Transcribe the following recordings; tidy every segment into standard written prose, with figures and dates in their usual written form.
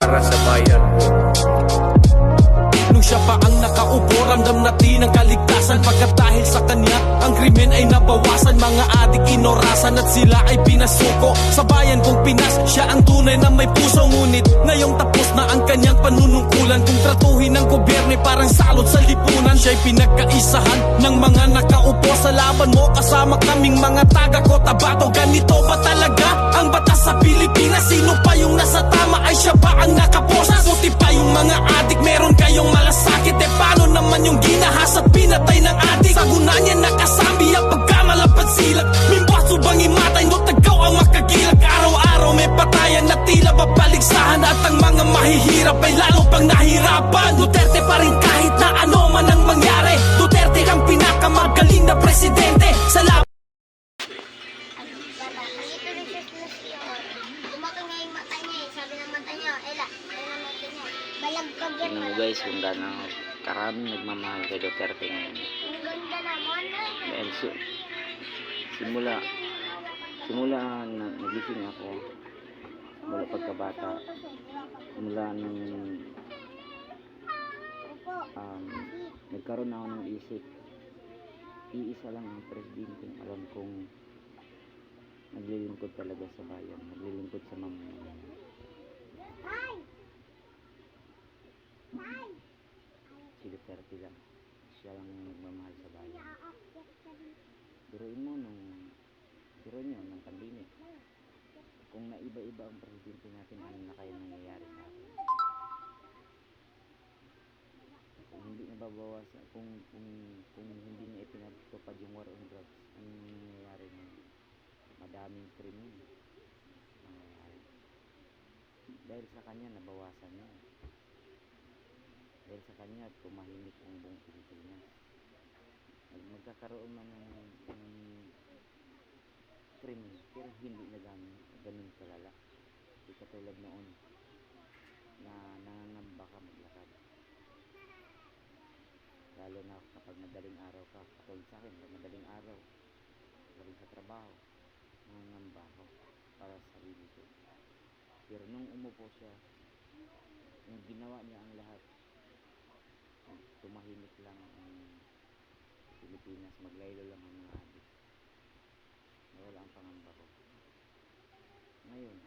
para sa bayan ko. Nung siya pa ang nakaupo, ramdam natin ang kaligtasan. Pagkat dahil sa kanya, ang krimen ay nabawasan. Mga adik inorasan at sila ay pinasuko. Sa bayan kong Pinas, siya ang tunay na may puso. Ngunit ngayong tapos na ang kanyang panunungkulan. Kung tratuhin ng gobyerno ay parang salot sa lipunan. Siya'y pinagkaisahan ng mga nakaupo sa laban mo. Kasama kaming mga taga Cotabato. Ganito ba talaga ang batas sa Pilipinas? Sino pa yung nasa tama ay siya ba ang nakaposa? Puti pa yung mga adik, meron kayong malasakit. Eh paano naman yung ginahas at pinatay ng adik? Sa guna niya nakasambi ang pagkamalapad silag. Mimbaso bang imatay no tagaw ang makagilag? Araw-araw may patayan na tila babaligsahan. At ang mga mahihirap ay lalo pang nahirapan. Duterte pa rin kahit na ano man ang mangyari. Duterte ang pinakamagaling na presidente sa laban. Tingnan mo guys kung gaano karaming nagmamahal kay Duterte ngayon. Dahil simula na nagising ako, mula pagkabata, mula nung nagkaroon ako ng isip, iisa lang ang presidente alam kong naglilingkod talaga sa bayan, naglilingkod sa mamamayan. Si Duterte lang, siya lang nagmamahal sa bayan. Biruin mo ng pandemic, kung naiba-iba ang presidente natin, ano na kaya nangyayari sa atin? Kung hindi nababawasan, kung hindi niya ipinatupad yung war on drugs, ano nangyayari ngayon? Madaming krimen nangyayari. Dahil sa kanya nabawasan niya. Dahil sa kanya tumahimik ang buong Pilipinas. Magkakaroon man ng krimen, pero hindi na ganun kalala. Hindi katulad noon na nangangamba ka maglakad. Lalo na kapag madaling araw ka, katulad sa akin, kapag madaling araw, galing sa trabaho, nangangamba ako para sa sarili ko. Pero nung umupo siya, nung ginawa niya ang lahat, tumahimik lang ang Pilipinas, maglaylo lang ang mga adik. Nawala ang pangamba ko. Ngayon,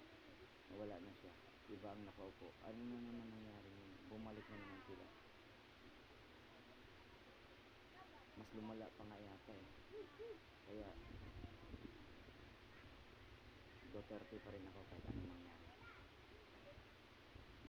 nawala na siya. Iba ang nakaupo. Ano na naman nangyari? Bumalik na naman sila. Mas lumala pa nga yata eh. Kaya Duterte pa rin ako kahit anong mangyari.